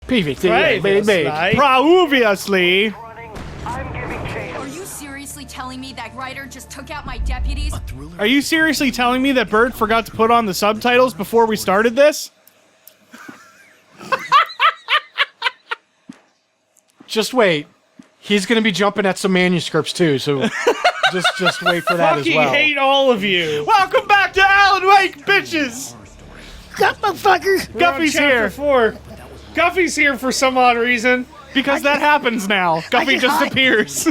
Previously. Previously. Are you seriously telling me that Ryder just took out my deputies? Are you seriously telling me that Bird forgot to put on the subtitles before we started this? Just wait. He's going to be jumping at some manuscripts too, so just wait for that as well. Fucking hate all of you. Welcome back to Alan Wake, bitches! Guffy's here. 4. Guffy's here for some odd reason. Because that happens now. Guffy just appears.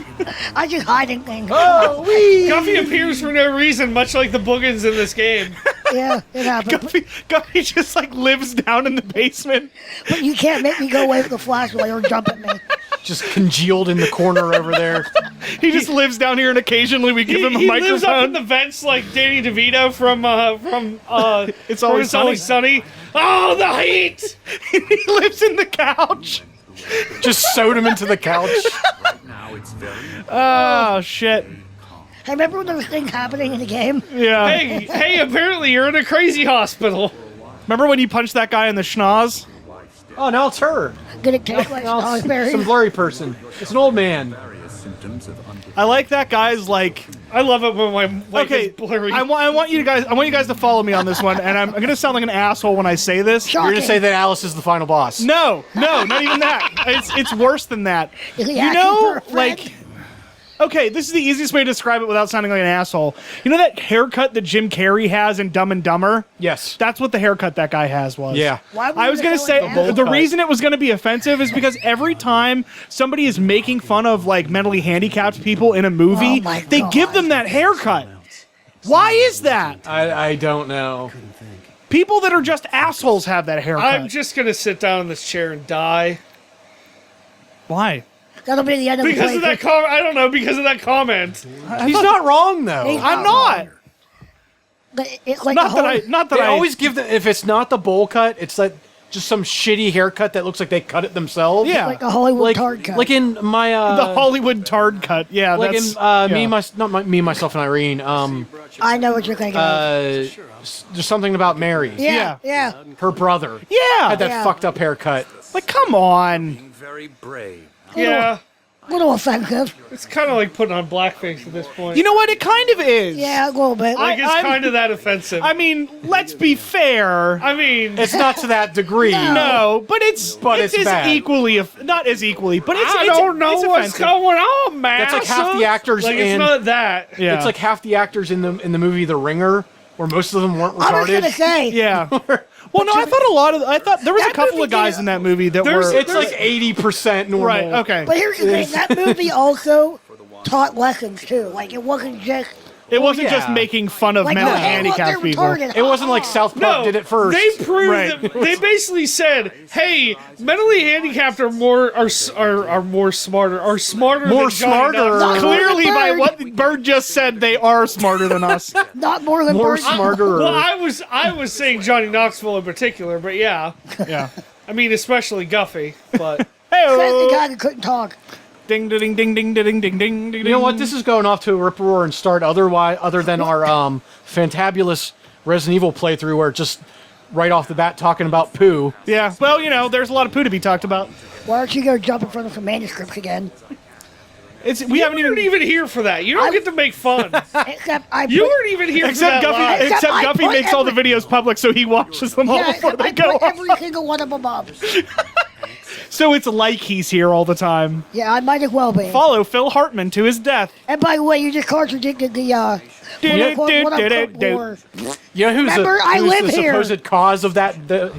I just hiding things. Oh, wee! Guffy appears for no reason, much like the boogans in this game. Yeah, it happened. Guffy just like lives down in the basement. But you can't make me go away with the flashlight or jump at me. Just congealed in the corner over there. He just lives down here, and occasionally we give him a He microphone. lives up in the vents like Danny DeVito from It's Always Sunny. Oh, the heat! He lives in the couch. Just sewed him into the couch. Oh shit! Hey, remember when there was things happening in the game? Yeah. Hey, apparently you're in a crazy hospital. Remember when you punched that guy in the schnoz? Oh, now it's her. Did it taste like Now strawberry? it's some blurry person. It's an old man. I like that guy's like. I love it when my like Okay, is blurry. I want you guys to follow me on this one, and I'm gonna sound like an asshole when I say this. You're going to say that Alice is the final boss. No, not even that. It's worse than that. Is he You asking know, for a friend? like. Okay, this is the easiest way to describe it without sounding like an asshole. You know that haircut that Jim Carrey has in Dumb and Dumber? Yes. That's what the haircut that guy has was. Yeah. Why would I was you going to go say, like that? the reason it was going to be offensive is because every time somebody is making fun of, like, mentally handicapped people in a movie, Oh my they God. give them that haircut. Why is that? I don't know. People that are just assholes have that haircut. I'm just gonna sit down in this chair and die Why? That'll be the end of because the of that comment. I don't know, because of that comment. He's not wrong, though. He's I'm not. But it's like Not the that whole, not that They I always give the, if it's not the bowl cut, it's like just some shitty haircut that looks like they cut it themselves. Yeah. like a Hollywood Like, tard cut. like in my the Hollywood tard cut. Yeah, like that's in yeah. me, myself, and Irene. I know what you're thinking of. There's something about Mary. Yeah. Her brother Yeah. had that Yeah. fucked up haircut. Like, come on. Very brave. Yeah, Little offensive. it's kind of like putting on blackface at this point. You know what? It kind of is. Yeah, a little bit. like it's I'm- kind of that offensive. I mean, let's be fair. I mean, It's not to that degree. No, but it's it's as bad. equally not as equally, but it's I it's, don't know it's what's offensive. going on, man. That's like half the actors Like it's in. not that. Yeah. It's like half the actors in the movie The Ringer, where most of them weren't I was gonna retarded. say. Yeah. Well, no, I thought there was a That couple movie of guys did- in that movie that There's- were It's like 80% normal. right. Okay. But here's the thing: that movie also taught lessons too. Like it wasn't just It wasn't yeah. just making fun of like mentally hey, look, they're handicapped people. retarded. It wasn't like South Park No, did it first. they proved Right. that they basically said, "Hey, mentally handicapped are more smarter More than Johnny smarter. Knoxville." Clearly, by Bird. what Bird just said, they are smarter than us. Not more than More Bird. smarter. Well, I was saying Johnny Knoxville in particular, but yeah, Yeah. I mean especially Guffy. But Says the Hey, guy who couldn't talk. ding, ding, ding, ding, ding, ding, ding, ding. You know what? This is going off to a rip roar and start other than our fantabulous Resident Evil playthrough, where just right off the bat talking about poo. Yeah. Well, you know, there's a lot of poo to be talked about. Why don't you go jump in front of some manuscripts again? We haven't you weren't even here for that. You don't get to make fun. Except I. You put- weren't even here Except for that. live. Except I Guffy put makes all the every- videos public, so he watches them all Yeah, before except they I go put off. every single one of them up. So it's like he's here all the time. Yeah, I might as well be. Follow Phil Hartman to his death. And by the way, you just contradicted the what I put for. You know who's, Remember, I who's live the here. supposed cause of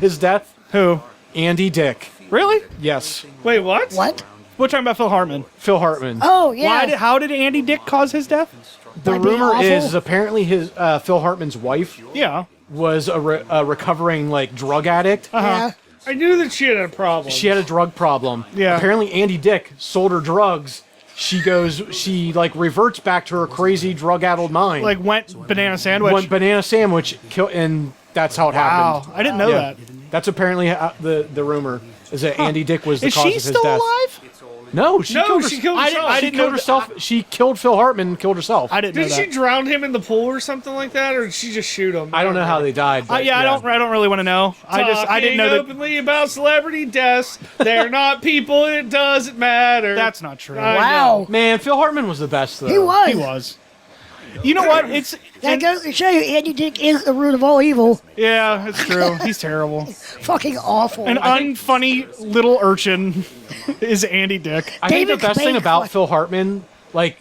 his death? Who? Andy Dick. Really? Yes. Wait, what? What? We're talking about Phil Hartman. Phil Hartman. Oh yeah. How did Andy Dick cause his death? the By being rumor awful? is apparently his Phil Hartman's wife Yeah. was a recovering like drug addict. Yeah. I knew that she had a problem. She had a drug problem. Yeah. Apparently Andy Dick sold her drugs. She like reverts back to her crazy drug-addled mind. Like went banana sandwich. One banana sandwich, and that's how it wow. happened. I didn't know Yeah. that. That's apparently the rumor is that Andy Dick was the Is cause she of his still death. alive? No, she No, killed she killed herself. I She didn't killed know herself. She killed Phil Hartman and killed herself. I didn't know Did that. she drown him in the pool or something like that, or did she just shoot him? I don't know how they died. But, I don't really want to know. I didn't know that. openly about celebrity deaths. They're not people. It doesn't matter. That's not true. I Wow. know. Man, Phil Hartman was the best though. He was. He was. You know what? It's That goes to show you, Andy Dick is the root of all evil. yeah, it's true. He's terrible. Fucking awful. An unfunny little urchin is Andy Dick. I think the David best thing Spade about was- Phil Hartman, like,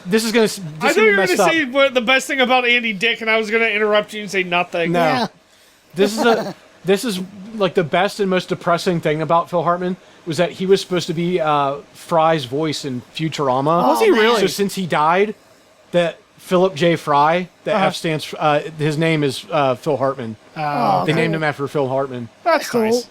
this is gonna. This I is thought you were messed going up. to say what the best thing about Andy Dick, and I was going to interrupt you and say nothing. No. Yeah. This is like the best and most depressing thing about Phil Hartman was that he was supposed to be Fry's voice in Futurama. Was he really? So since he died, that Philip J. Fry, the F stands. His name is Phil Hartman. Oh, They named cool. him after Phil Hartman. That's Cool. nice.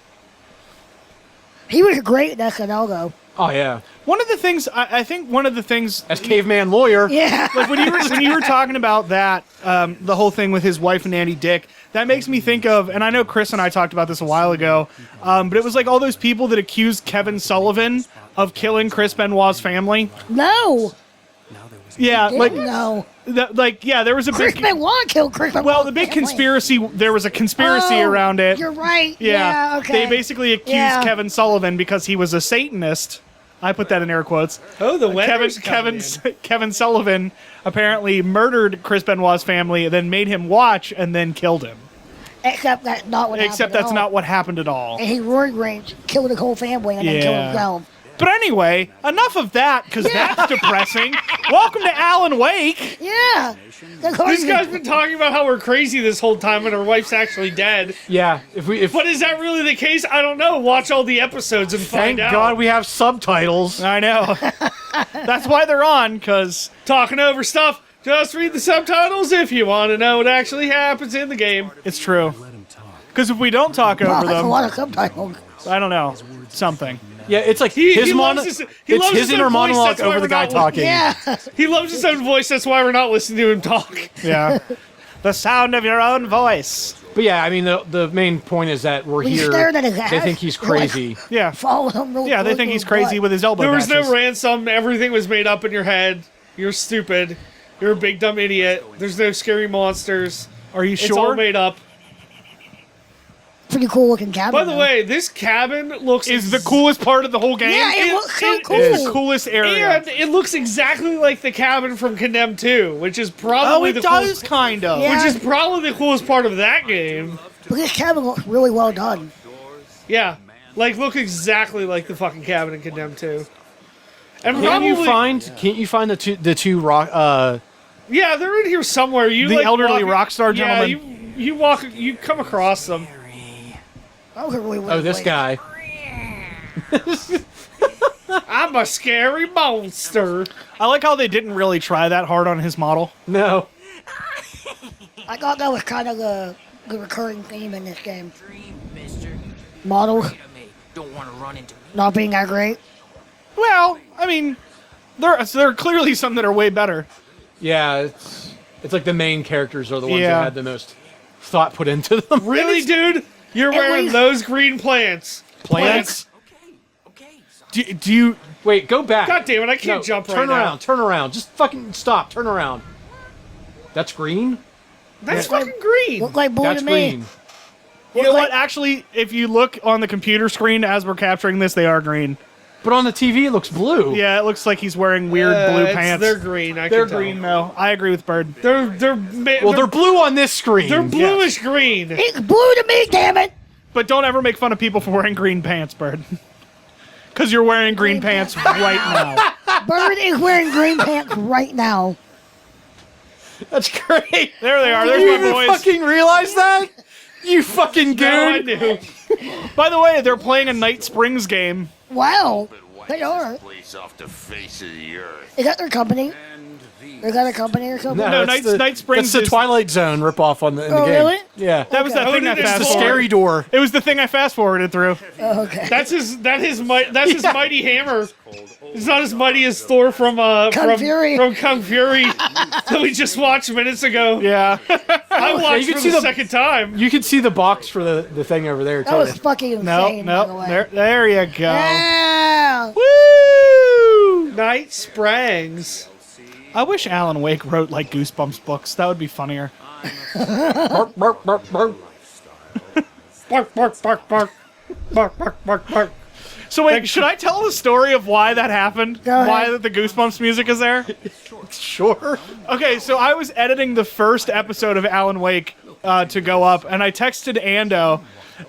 He was great in SNL, though. Oh yeah, One of the things I think one of the things as caveman lawyer. Yeah. like when you were talking about that the whole thing with his wife and Andy Dick, that makes me think of, and I know Chris and I talked about this a while ago, but it was like all those people that accused Kevin Sullivan of killing Chris Benoit's family. No. Yeah, like No. there was a Chris big Benoit killed Chris Benoit. well, the big conspiracy. There was a conspiracy around it. You're right. Yeah. Yeah, okay. They basically accused Yeah. Kevin Sullivan because he was a Satanist. I put that in air quotes. Oh, the weather's coming in. Kevin Sullivan apparently murdered Chris Benoit's family, then made him watch, and then killed him. Except that's not what happened. Except that's at all. not what happened at all. And he roid rage, killed the whole family, and then killed Yeah. himself. But anyway, enough of that, because that's depressing. Welcome to Alan Wake. Yeah. This guy's been talking about how we're crazy this whole time and our wife's actually dead. Yeah, if But is that really the case? I don't know. Watch all the episodes and thank find out. God we have subtitles. I know. That's why they're on, because Talking over stuff. Just read the subtitles if you want to know what actually happens in the game. it's true. Because if we don't talk Wow, over that's a them, lot of subtitles. I don't know. Something. Yeah, it's like He his loves mono- his- he it's loves his his inner own voice, monologue that's why over the we're guy not- talking. Yeah. He loves his own voice. That's why we're not listening to him talk. Yeah. The sound of your own voice. But yeah, I mean the main point is that we're We here. stared at his They ass. think he's We're like, crazy. Yeah. Follow him real Yeah, they close think with he's his crazy butt. with his elbow There was patches. no ransom. Everything was made up in your head. You're stupid. You're a big dumb idiot. There's no scary monsters. Are you It's all sure? made up. Pretty cool looking cabin. By the though. way, this cabin looks Is the coolest part of the whole game. Yeah, it looks so cool. It's the coolest area. and it looks exactly like the cabin from Condemned 2, which is probably Oh, it the does coolest, kind of. Yeah. which is probably the coolest part of that game. But this cabin looks really well done. Yeah, like look exactly like the fucking cabin in Condemned 2. And Can't probably, you find the two rock? yeah, they're in here somewhere. You The like elderly walk- rock star Yeah, gentleman. you come across them. That was a really Oh, weird this way. guy. I'm a scary monster. I like how they didn't really try that hard on his model. No. I thought that was kind of the recurring theme in this game. Models Don't want to run into me. not being that great. Well, I mean, there are clearly some that are way better. Yeah, it's like the main characters are the ones Yeah. that had the most thought put into them. Really, dude? You're At wearing least- those green plants. Plants? Okay. Do you... Wait, go back. God damn it! I can't No, jump right turn now. around. Turn around. Just fucking stop. Turn around. That's green. That's Yeah. fucking green. Look like blue That's to me. green. You know what? Actually, if you look on the computer screen as we're capturing this, they are green. But on the TV, it looks blue. Yeah, it looks like he's wearing weird blue pants. They're green. I They're can green, tell. though. I agree with Bird. Well, they're blue on this screen. they're bluish green. It's blue to me, damn it! But don't ever make fun of people for wearing green pants, Bird. Because you're wearing green pants right now. Bird is wearing green pants right now. That's great. There they are. You There's my even boys. fucking realize that? You fucking Now I goon. knew. By the way, they're playing a Night Springs game. Wow, they are. Place off the face of the earth. Is that their company? They got a company or something? No, that's Night Springs That's the is- Twilight Zone ripoff on the in the Oh, game. really? Yeah. That was that Okay. thing I Oh, fast it's the forwarded. scary door. It was the thing I fast forwarded through. Oh, okay. That's his mighty hammer. It's not as mighty as Thor from Kung Fury. from Kung Fury that we just watched minutes ago. Yeah. I watched you can for see the the- second time. You can see the box for the thing over there That too. was fucking no, insane, by the no. way. There you go. Yeah. Woo! Night Springs. I wish Alan Wake wrote like Goosebumps books. That would be funnier. Bark, bark, bark, bark. Bark, bark, bark, bark. Bark, bark, bark, bark. So wait, should I tell the story of why that happened? Go ahead. Why the Goosebumps music is there? Sure. Okay, so I was editing the first episode of Alan Wake to go up, and I texted Ando,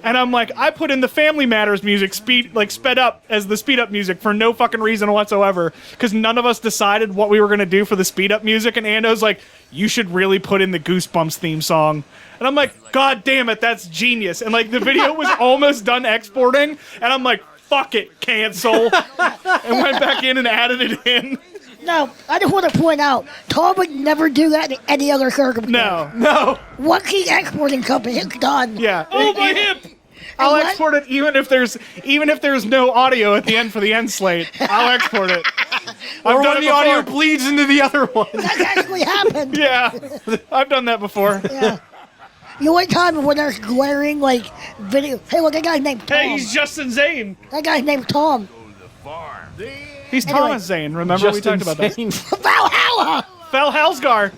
and I'm like, I put in the Family Matters music sped up as the speed up music for no fucking reason whatsoever, because none of us decided what we were gonna do for the speed up music, and Ando's like, you should really put in the Goosebumps theme song. And I'm like, God damn it, that's genius. And like the video was almost done exporting, and I'm like, fuck it, cancel. And went back in and added it in. No, I just want to point out, Tom would never do that in any other circumstance. No. Once he's exporting something, it's done. Yeah. Oh, my hip! I'll what? export it even if there's no audio at the end for the end slate. I'll export it. Or done when it the audio before. bleeds into the other one. That actually happened. Yeah. I've done that before. Yeah. The only time when there's glaring, like, video. Hey, look, that guy's named Tom. Hey, he's Justin Zane. That guy's named Tom. He's Thomas Zane. Remember we talked about that. insane. Valhalla! Fel Halsgar.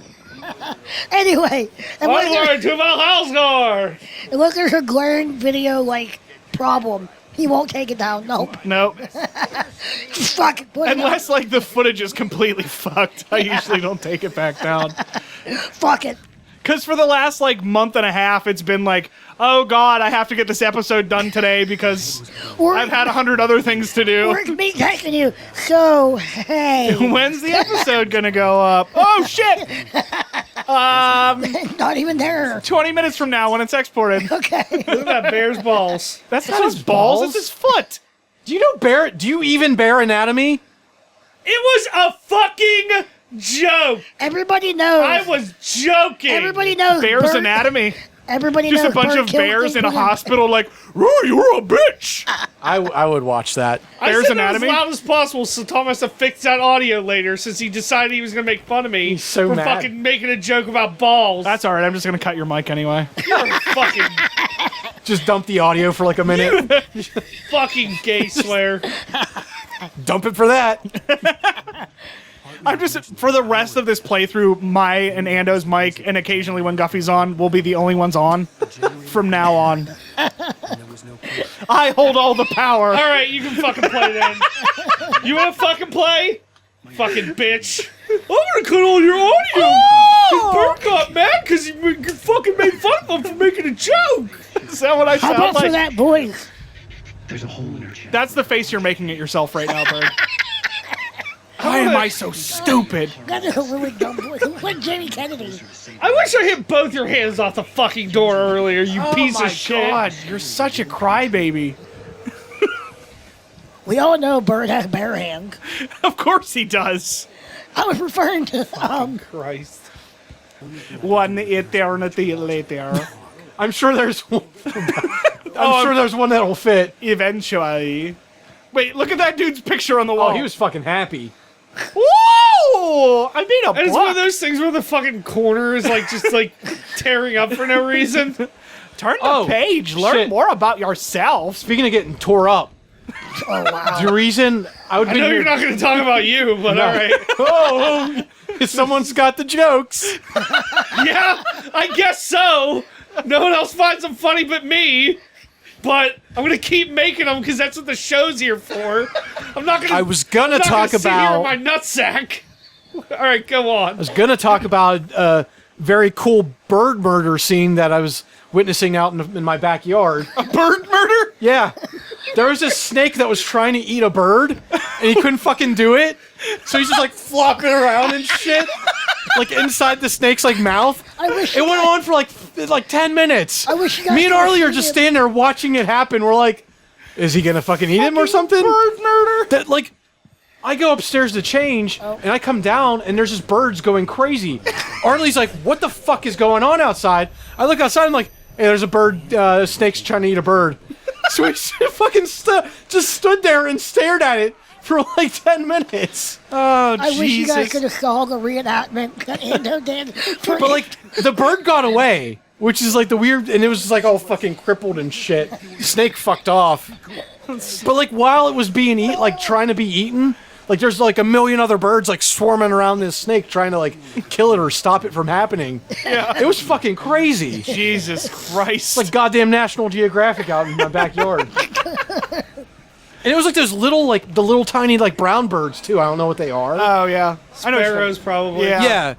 Anyway, and when Onward to Valhalla! there's a glaring video, like, problem, he won't take it down. Nope. Nope. Just fucking put it up. Unless like the footage is completely fucked, I usually don't take it back down. Fuck it. Because for the last like month and a half, it's been like, oh god, I have to get this episode done today because Or, I've had 100 other things to do. or it's me texting you. So, hey. When's the episode gonna go up? Oh shit! Not even there. 20 minutes from now when it's exported. Okay. Look at that bear's balls. That's not his balls, it's his foot. Do you know do you even bear anatomy? It was a fucking joke. Everybody knows. I was joking. Everybody knows. Bear's Bird- anatomy. Everybody Just knows. a bunch Bird of killed bears things in a with a- hospital like, oh, you're a bitch. I would watch that. I Bear's said anatomy? that as loud as possible so Tom has to fix that audio later since he decided he was going to make fun of me He's so for mad. fucking making a joke about balls. That's alright, I'm just gonna cut your mic anyway. fucking Just dump the audio for like a minute. fucking gay swear. Dump it for that. I'm just, for the rest of this playthrough, my and Ando's mic, and occasionally when Guffey's on, will be the only ones on from now on. I hold all the power. All right, you can fucking play then. You want to fucking play? Fucking bitch. I'm gonna cut all your audio. This bird got mad because you fucking made fun of him for making a joke. Is that what I How sound about for like? that voice? That's the face you're making at yourself right now, Bird. Why am I so stupid? That is a really dumb voice. Like Jamie Kennedy. I wish I hit both your hands off the fucking door earlier, you piece oh my of shit. God, you're such a crybaby. We all know Bird has bare hands. Of course he does. I was referring to Christ. One eternity later. I'm sure there's one. Oh, I'm sure there's one that'll fit. Eventually. Wait, look at that dude's picture on the wall. Oh, he was fucking happy. Whoa! I made a And it's one of block. those things where the fucking corner is like just like tearing up for no reason. Turn the Oh, page. Learn shit. more about yourself. Speaking of getting tore up, Oh, wow. the reason I would I be know here. you're not going to talk about you, but No. all right. Oh, someone's got the jokes. Yeah, I guess so. No one else finds them funny but me. But I'm gonna keep making them because that's what the show's here for. I'm not gonna. I was gonna I'm not talk gonna sit here about. in my nutsack. All right, go on. I was gonna talk about a very cool bird murder scene that I was witnessing out in my backyard. Bird murder? Yeah, there was this snake that was trying to eat a bird, and he couldn't fucking do it. So he's just like flopping around and shit, like inside the snake's like mouth. I wish It went on for like 10 minutes. I wish you guys Me and could've Arlie are seen just it. standing there watching it happen. We're like, is he gonna fucking eat him or something? Bird murder? That like, I go upstairs to change, and I come down, and there's just birds going crazy. Arlie's like, what the fuck is going on outside? I look outside, I'm like, hey, there's a bird, a snake's trying to eat a bird. So we fucking just stood there and stared at it for like 10 minutes. Oh, I wish you guys Jesus. could have saw the reenactment that Ando did. For But like, the bird got away, which is like the weird, and it was just like all fucking crippled and shit. Snake fucked off. But like, while it was being like trying to be eaten, Like there's like a million other birds like swarming around this snake trying to like kill it or stop it from happening. Yeah. It was fucking crazy. Jesus Christ. It's like goddamn National Geographic out in my backyard. And it was like those little, like, the little tiny, like, brown birds, too. I don't know what they are. Oh, yeah. I know what you're Sparrows, talking- probably. Yeah. Yeah.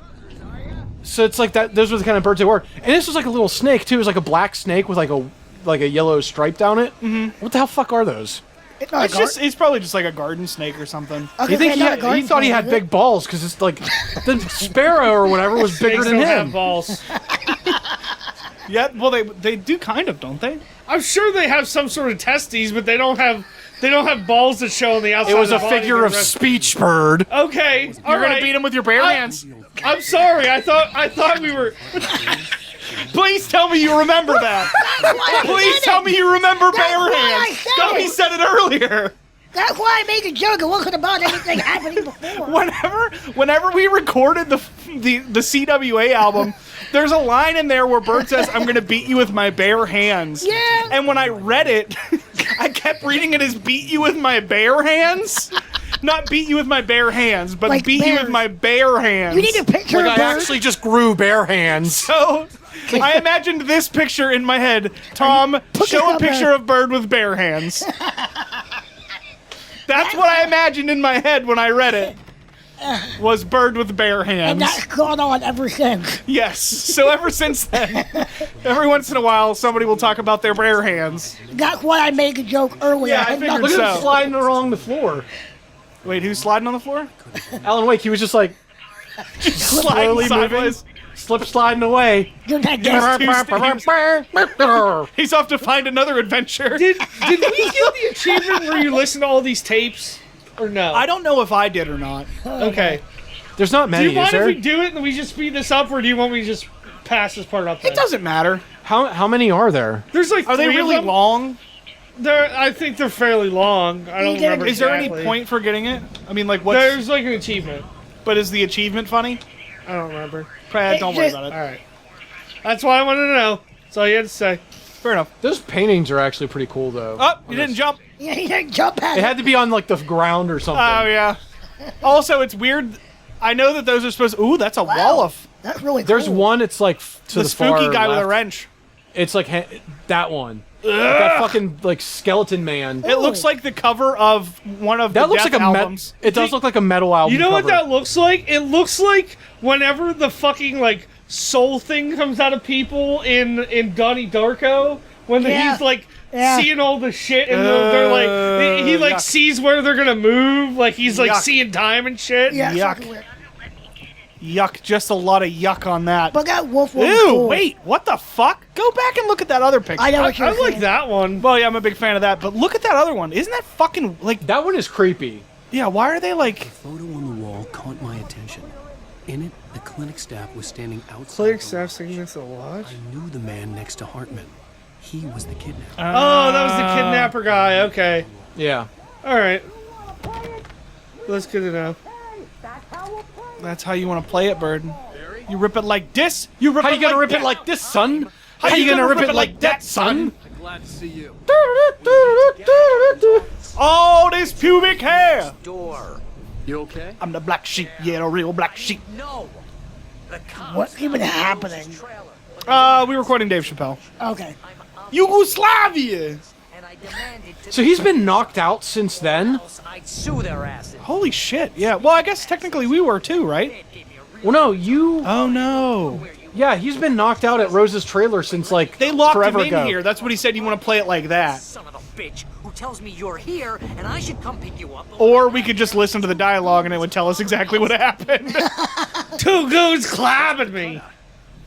So it's like that. Those were the kind of birds they were. And this was like a little snake, too. It was like a black snake with, like a yellow stripe down it. Mm-hmm. What the hell fuck are those? It's not a It's probably just like a garden snake or something. Okay, You think not a garden he thought he snake, had is big it? balls, because it's like, the sparrow or whatever was bigger Snakes than don't have him. balls. Yeah, well, they do kind of, don't they? I'm sure they have some sort of testes, but they don't have balls that show on the outside. It was of a the body figure the of rest- speech bird. Okay, You're all gonna right. beat him with your bare hands. I'm sorry. I thought we were. Please tell me you remember that. Please tell me you remember bare why I hands. said Dummy it. said it earlier. That's why I made a joke. It wasn't about anything happening before. Whenever we recorded the CWA album, there's a line in there where Bert says, "I'm gonna beat you with my bare hands." Yeah. And when I read it, I kept reading it as "beat you with my bare hands," not "beat you with my bare hands," but Like "beat you with bears. my bare hands." You need a picture Like, of I birds. actually just grew bare hands. So I imagined this picture in my head. Tom, show a up picture a- of Bird with bare hands. That's what I imagined in my head when I read it. Was Bird with bare And hands. that's gone on ever since. Yes. So ever since then, every once in a while, somebody will talk about their bare hands. That's why I made a joke earlier. Yeah, I Had figured Look nothing- at him So- sliding along the floor. Wait, who's sliding on the floor? Alan Wake, he was just like slowly moving, slip sliding away. You're not getting- He's off to find another adventure. Did we get the achievement where you listen to all these tapes, or no? I don't know if I did or not. Okay. There's not Do many, you is mind if there? we do it and we just speed this up, or do you want me to just pass this part up? Then? It doesn't matter. How many are there? There's like Are they three of really them. long? I think they're fairly long. I don't You did- remember. Is there exactly. any point for getting it? I mean, like, what's... There's like an achievement. But is the achievement funny? I don't remember. Don't worry about it. All right. That's why I wanted to know. That's all you had to say. Fair enough. Those paintings are actually pretty cool, though. Oh, you didn't jump. Yeah, you didn't jump at It it. had to be on like the ground or something. Oh, yeah. Also, it's weird. I know that those are supposed... Ooh, that's a wall of... That's really There's cool. one. It's like to The the spooky far guy with a left. wrench. It's like that one. Like that fucking like skeleton man. It looks like the cover of one of That the looks Death like a albums. It does look like a metal album. You know what cover. that looks like? It looks like whenever the fucking like soul thing comes out of people in Donnie Darko, when Yeah. he's like Yeah. seeing all the shit and they're like he like yuck. sees where they're gonna move, like he's like Yuck. seeing time and shit. Yeah, Yuck. fucking weird. Yuck. Just a lot of yuck on that. But that wolf one was Ew, cool. wait. What the fuck? Go back and look at that other picture. I know I, what you're I like saying. that one. Well, yeah, I'm a big fan of that. But look at that other one. Isn't that fucking, like... That one is creepy. Yeah, why are they, like... Photo on the wall caught my attention. In it, the clinic staff was standing outside. Clinic the staff lodge. saying this a lot. I knew the man next to Hartman. He was the kidnapper. Oh, that was the kidnapper guy. Okay, Yeah. all right. That's good to know. That's how you want to play it, Bird. You rip it like this. You rip How it you gonna like rip that. it like this, son? How you gonna rip it like that, son? Glad to see you. All this pubic hair. Door. You okay? I'm the black sheep. Yeah, the real black sheep. No. The cops. What's even happening? We're recording Dave Chappelle. Okay. Yugoslavia. And I demanded to So he's been knocked out since then? else I'd sue their asses. Holy shit. Yeah. Well, I guess technically we were too, right? Well, no, you. Oh no. Yeah, he's been knocked out at Rose's trailer since like They locked forever him in ago. here. That's what he said. You want to play it like that. Son of a bitch who tells me you're here and I should come pick you up. Or we could just listen to the dialogue and it would tell us exactly what happened. Two goons clapping me.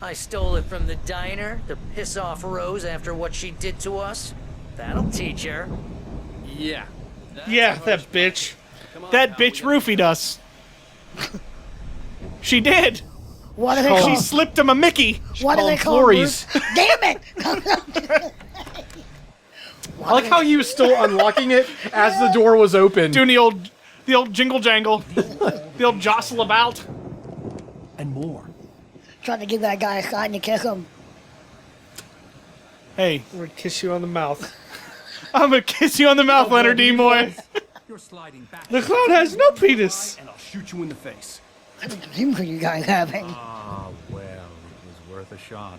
I stole it from the diner to piss off Rose after what she did to us. That'll teach her. Yeah. Yeah, that bitch. That bitch roofied us. She did. What are they called- She called? slipped him a Mickey. What are they called called? Florries. Bruce? Damn it! I like how you was still unlocking it as the door was open. Doing the old jingle jangle. The old jostle about. And more. Trying to give that guy a sign to kiss him. Hey, I'm gonna kiss you on the mouth. I'm gonna kiss you on the mouth, Leonard Nimoy. You're sliding back. The clown has no penis. And I'll shoot you in the face. I think the dream you guys having. Ah, well, it was worth a shot.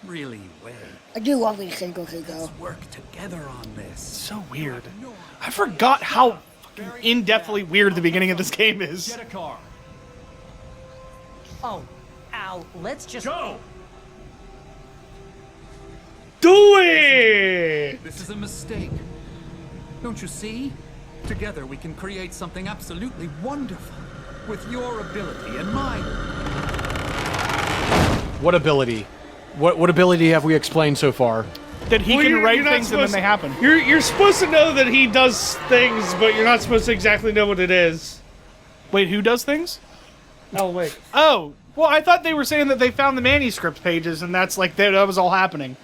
Really, well. I do love these singles though. Work together on this. So weird. I forgot how fucking in-depthly weird the beginning of this game is. Get a car. Oh, Al, let's just Go! Do it! This is a mistake. Don't you see? Together we can create something absolutely wonderful. With your ability and mine. What ability? What ability have we explained so far? That he Well, can you're write not things and then supposed- they happen. You're supposed to know that he does things, but you're not supposed to exactly know what it is. Wait, who does things? Oh, wait. Oh, well, I thought they were saying that they found the manuscript pages and that's like, that was all happening.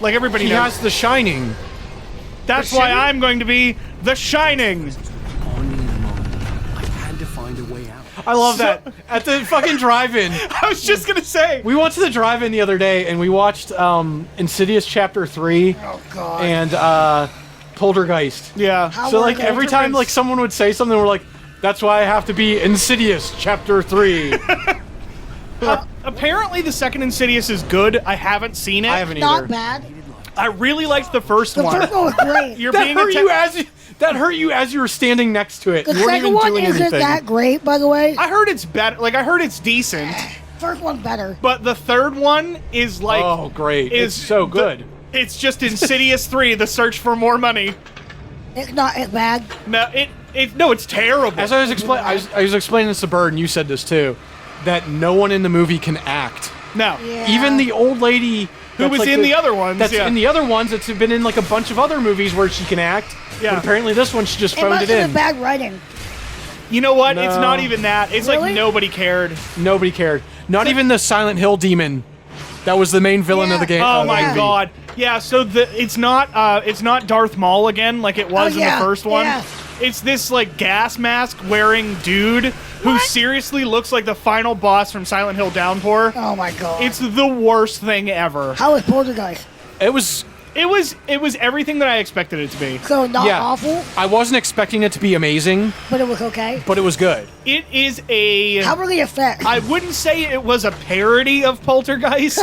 Like everybody He knows. has The Shining. That's why I'm going to be The Shining. Only in a moment. I had to find a way out. I love that. At the fucking drive-in. I was just going to say. We went to the drive-in the other day and we watched Insidious Chapter 3 Oh god. and Poltergeist. Yeah. How So were like they every time like someone would say something, we're like, that's why I have to be Insidious Chapter 3. Apparently the second Insidious is good. I haven't seen it. I haven't not either. bad. I really liked the first The one. first one was great. You're That being hurt you attacked. that hurt you as you were standing next to it. The You weren't second even one doing isn't anything. that great, by the way. I heard it's better. Like I heard it's decent, First one's better. but the third one is like Oh, great. is It's so good. It's just Insidious 3, The Search for More Money. It's not as bad. No, it's terrible. As I was explaining this to Bird, and you said this too, that no one in the movie can act. No. Yeah. Even the old lady Who that's was like in the other ones, That's yeah. in the other ones. That's been in like a bunch of other movies where she can act. Yeah. But apparently this one she just It phoned must it have been in. bad writing. You know what? It's No. not even that. It's like Really? nobody cared. Nobody cared. Not even the Silent Hill demon. That was the main villain of the game. Oh of the my movie. god. Yeah, so it's not Darth Maul again like it was Oh, in yeah, the first one. yeah. It's this like gas mask wearing dude who What? seriously looks like the final boss from Silent Hill Downpour. Oh my god. It's the worst thing ever. How was Poltergeist? It was. It was everything that I expected it to be. So not Yeah. awful, I wasn't expecting it to be amazing, but it was okay. but it was good. It is a How were the effects? I wouldn't say it was a parody of Poltergeist,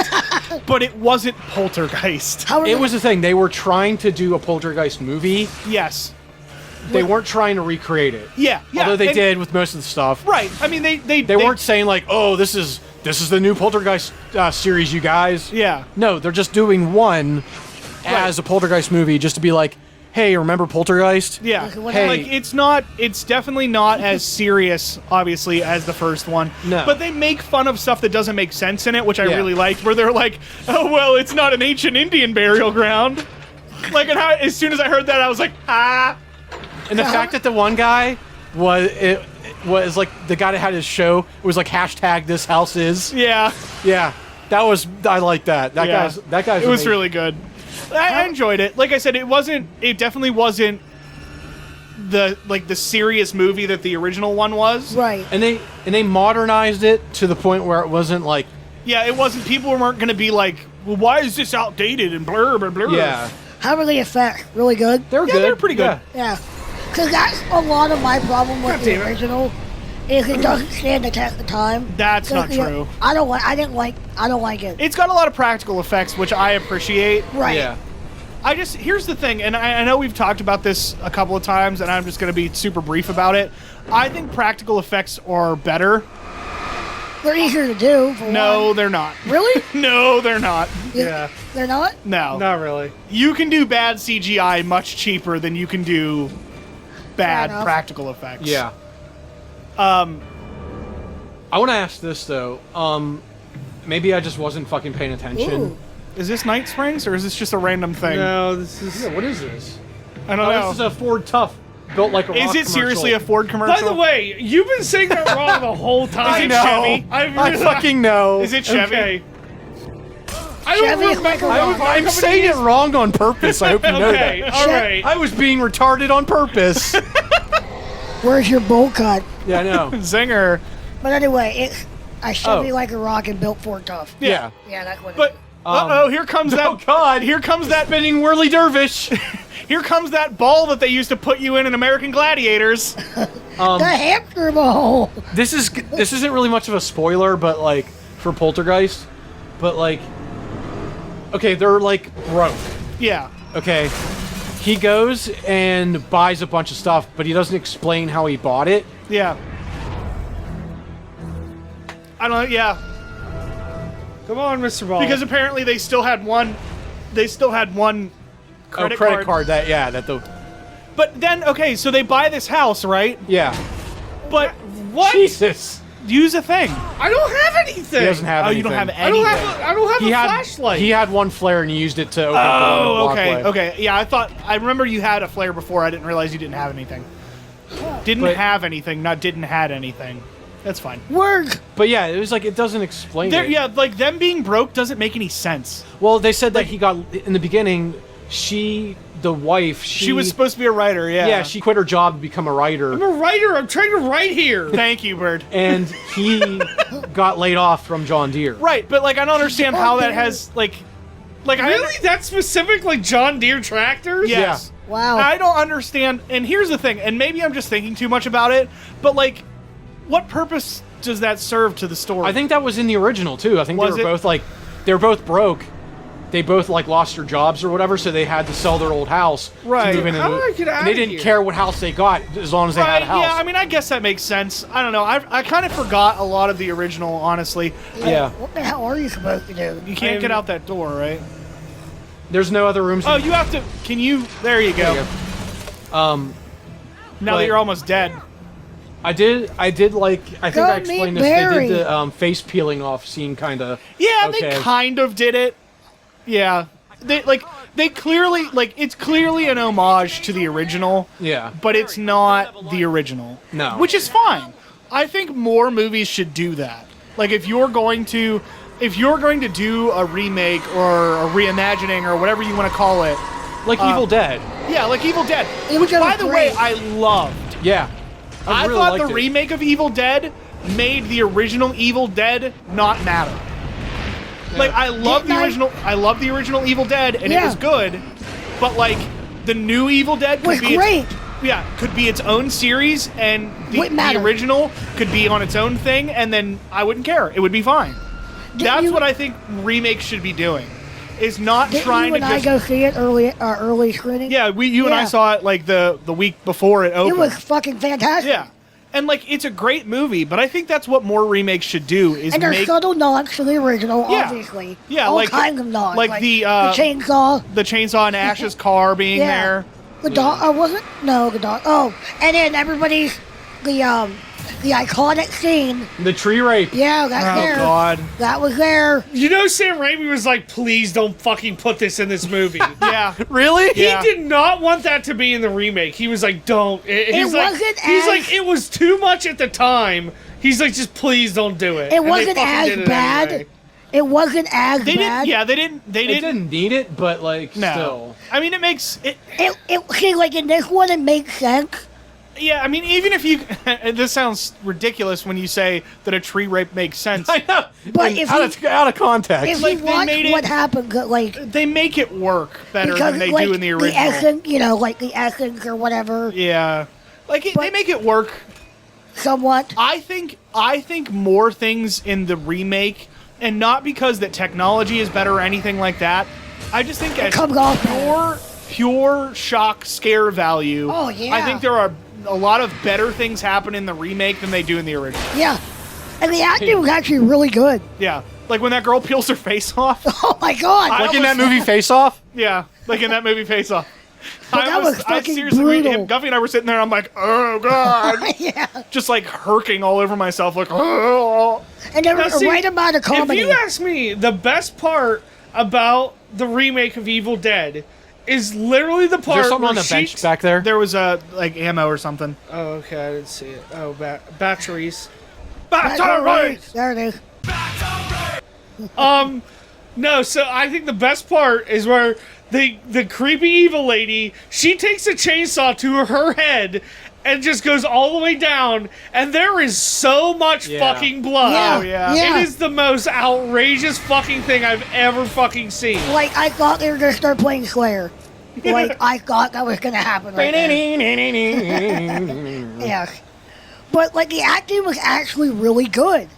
but it wasn't Poltergeist. How were It was the thing. They were trying to do a Poltergeist movie. Yes. They weren't trying to recreate it. Yeah. Although they and- did with most of the stuff. Right. I mean, they They weren't saying like, "Oh, this is the new Poltergeist series, you guys." Yeah. No, they're just doing one as a Poltergeist movie, just to be like, "Hey, remember Poltergeist?" Yeah. Hey. Like it's definitely not as serious, obviously, as the first one. No. But they make fun of stuff that doesn't make sense in it, which I Yeah. really liked. Where they're like, "Oh well, it's not an ancient Indian burial ground." Like, and how, as soon as I heard that, I was like, "Ah." And the fact that the one guy was like the guy that had his show was like hashtag this house is. Yeah. Yeah, that was I like that. That Yeah. guy's. It was amazing. really good. I enjoyed it. Like I said, it definitely wasn't the serious movie that the original one was. right. And they modernized it to the point where it wasn't like Yeah, it wasn't. People weren't going to be like, well, why is this outdated and blur, blur, blur. yeah. How were the effects? Really good. They were Yeah, good. they're pretty good. Yeah. Yeah. Because that's a lot of my problem with damn the it. original. Is it doesn't stand the test of time. That's 'Cause, not you know, true. I don't like it. It's got a lot of practical effects, which I appreciate. Right. Yeah. Here's the thing, and I know we've talked about this a couple of times, and I'm just going to be super brief about it. I think practical effects are better. They're easier to do. For No, one. they're not. Really? No, they're not. Yeah. They're not? No. Not really. You can do bad CGI much cheaper than you can do bad Fair enough. practical effects. Yeah. I want to ask this though. Maybe I just wasn't fucking paying attention. Ooh. Is this Night Springs, or is this just a random thing? No, this is. Yeah, what is this? I don't know. This is a Ford Tough built like a rock Is it seriously a commercial. Ford commercial? By the way, you've been saying that wrong the whole time. Is it know. Chevy? I fucking know. Is it Chevy? Okay. I don't Chevy is remember. like a I was- rock. I'm saying it wrong on purpose. I hope you know Okay, that. all right. I was being retarded on purpose. Where's your bowl cut? Yeah, I know. Zinger. But anyway, it's I should be Oh. like a rock and built Ford Tough. Yeah. Yeah, that's what But it is. uh-oh, here comes that. Oh God! Here comes that. Spinning whirly dervish. Here comes that ball that they used to put you in American Gladiators. The hamster ball. This isn't really much of a spoiler, but like for Poltergeist, but like, okay, they're like broke. Yeah. Okay, he goes and buys a bunch of stuff, but he doesn't explain how he bought it. Yeah. I don't know. Yeah. Come on, Mr. Ball. Because apparently they still had one. They still had one credit card. But then, okay, so they buy this house, right? Yeah. But what? Jesus. use a thing. I don't have anything. He doesn't have Oh, anything. you don't have I anything. don't have a flashlight. He had one flare and he used it to open up Oh, the okay, walkway. okay. Yeah, I remember you had a flare before. I didn't realize you didn't have anything. Didn't But- have anything, not didn't had anything. That's fine. Work. But yeah, it was like, it doesn't explain it. Yeah, like them being broke doesn't make any sense. Well, they said that he got, in the beginning, the wife, She was supposed to be a writer, yeah. Yeah, she quit her job to become a writer. I'm a writer. I'm trying to write here. Thank you, Bird. And he got laid off from John Deere. Right, but like I don't understand how that has like Really? That specific, like John Deere tractors? Yes. Wow. I don't understand. And here's the thing, and maybe I'm just thinking too much about it, but like, what purpose does that serve to the story? I think that was in the original too. I think Was they it? were both like, they were both broke. They both like lost their jobs or whatever, so they had to sell their old house. Right. To move How into do I get out and they of didn't here? care what house they got as long as they had Right, a house. yeah, I mean, I guess that makes sense. I don't know. I kind of forgot a lot of the original, honestly. Yeah. What the hell are you supposed to do? You can't get out that door, right? There's no other rooms. Oh, you have to. Can you? There you go. There you go. Now that but- you're almost dead. I did like, I think Go I explained meet this. Barry. They did the face peeling off scene, kind of. Yeah, okay. they kind of did it. Yeah, they clearly it's clearly an homage to the original. Yeah. But it's not the original. No. Which is fine. I think more movies should do that. Like if you're going to do a remake or a reimagining or whatever you want to call it, Like Evil Dead. yeah, like Evil Dead. Evil Which, Dead by was the way, great. I loved. Yeah. I really thought the liked it. remake of Evil Dead made the original Evil Dead not matter. Like I love the Didn't I- original. I love the original Evil Dead, and it Yeah. was good. But like the new Evil Dead could Was be great. could be its own series, and Wouldn't the matter. original could be on its own thing, and then I wouldn't care. It would be fine. That's you- what I think remakes should be doing. Is not Didn't trying you and to I just go see it early screening? yeah. You and I Yeah. saw it like the week before it opened. It was fucking fantastic. Yeah. And like it's a great movie, but I think that's what more remakes should do is And there's make subtle nods to the original, Yeah. obviously. Yeah, all like- kinds of nods. like the, chainsaw. the chainsaw and Ash's car being Yeah. there. The dog. Wasn't no the dog. Oh, and then everybody's the iconic scene. The tree rape. Yeah, that's Oh there. God. That was there. You know, Sam Raimi was like, please don't fucking put this in this movie. Yeah. Really? Yeah. He did not want that to be in the remake. He was like, don't. He's like, wasn't he's as- like, it was too much at the time. He's like, just please don't do it. It And they wasn't fucking as did it bad. anyway. It wasn't as They bad. didn't. Yeah, they didn't. They It didn't. didn't need it, but like, No. still. I mean, it makes it. See, like in this one, it makes sense. Yeah, I mean, even if you. This sounds ridiculous when you say that a tree rape makes sense. I know. But And if out of context. If like, you they watch made it- what happened, like They make it work better because than they like, do in the original. essence, like the essence or whatever, Yeah, like they But- make it work. somewhat. I think more things in the remake, and not because that technology is better or anything like that. I just think as comes off better. pure shock scare value. Oh, yeah. I think there are a lot of better things happen in the remake than they do in the original. Yeah, and the acting was actually really good. Yeah, like when that girl peels her face off. Oh my god! like in that almost- movie Face Off? Yeah, like in that movie Face Off. But that was fucking seriously, brutal. Guffey and I were sitting there, and I'm like, oh god, yeah, just like herking all over myself, like, oh. and there Now, was see, a right amount of If comedy. you ask me, the best part about the remake of Evil Dead is literally the Is part there something where on the she- bench back there? There was like ammo or something. Oh, okay, I didn't see it. Oh, batteries. There it is. No, so I think the best part is where the creepy evil lady, she takes a chainsaw to her head and just goes all the way down, and there is so much Yeah. fucking blood. Yeah, Oh, yeah. yeah. It is the most outrageous fucking thing I've ever fucking seen. Like I thought they were gonna start playing Slayer. Like, I thought that was gonna happen right there. Yeah. But, like, the acting was actually really good.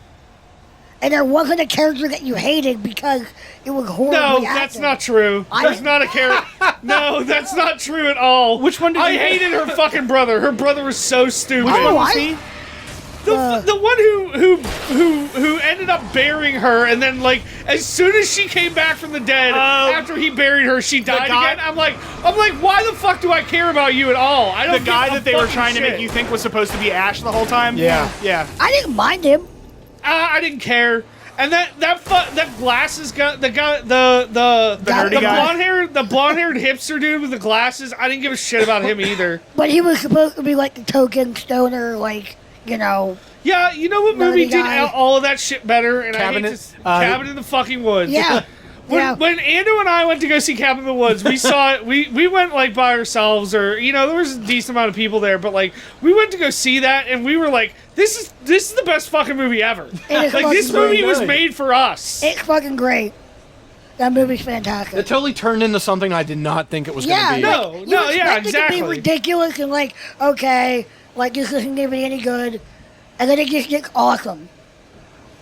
And there wasn't a character that you hated because it was horribly No, acted. that's not true. There's not a character. No, that's not true at all. Which one did I you hated her fucking brother. Her brother was so stupid. Which one was I- he? The one who ended up burying her, and then like as soon as she came back from the dead after he buried her, she died guy- again. I'm like, why the fuck do I care about you at all? I don't. The guy give a that they were fucking trying to shit. make you think was supposed to be Ash the whole time? Yeah. Yeah. I didn't mind him. I didn't care. And that glasses guy, the nerdy guy? the blonde haired hipster dude with the glasses. I didn't give a shit about him either. But he was supposed to be like the token stoner, like, you know. Yeah, you know what Nerdy movie did guy. all of that shit better? And Cabin I hate to, Cabin in the fucking Woods. Yeah. Yeah. When Ando and I went to go see Cabin in the Woods, we saw it. We went like by ourselves, or there was a decent amount of people there, but like we went to go see that, and we were like, this is the best fucking movie ever. It is Like this fucking movie great. was made for us. It's fucking great. That movie's fantastic. It totally turned into something I did not think it was Yeah, going to be. No, like, no, you yeah, expect it to exactly. be ridiculous and like, okay, like this isn't gonna be any good, and then it just gets awesome.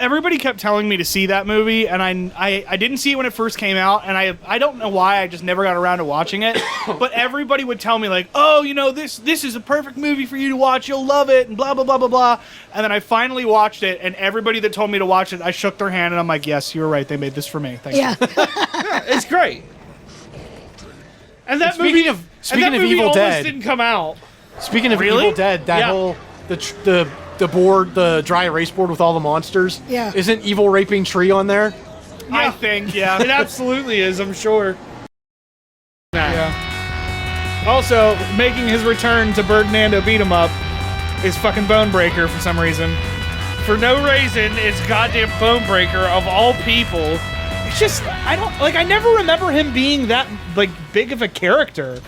Everybody kept telling me to see that movie, and I didn't see it when it first came out, and I don't know why, I just never got around to watching it. But everybody would tell me like, oh, this is a perfect movie for you to watch, you'll love it, and blah blah blah blah blah. And then I finally watched it, and everybody that told me to watch it, I shook their hand, and I'm like, yes, you were right, they made this for me. Thank you. Yeah. It's great. And that Speaking movie, of- speaking and that of movie Evil almost Dead. didn't come out. Speaking of Really? Evil Dead, that Yeah. whole the board, the dry erase board with all the monsters. Yeah. Isn't Evil Raping Tree on there? I think, yeah. It absolutely is, I'm sure. Yeah. Also, making his return to Bird and Ando Beat 'em Up is fucking Bonebreaker for some reason. For no reason, it's goddamn Bonebreaker of all people. It's just, I never remember him being that, like, big of a character.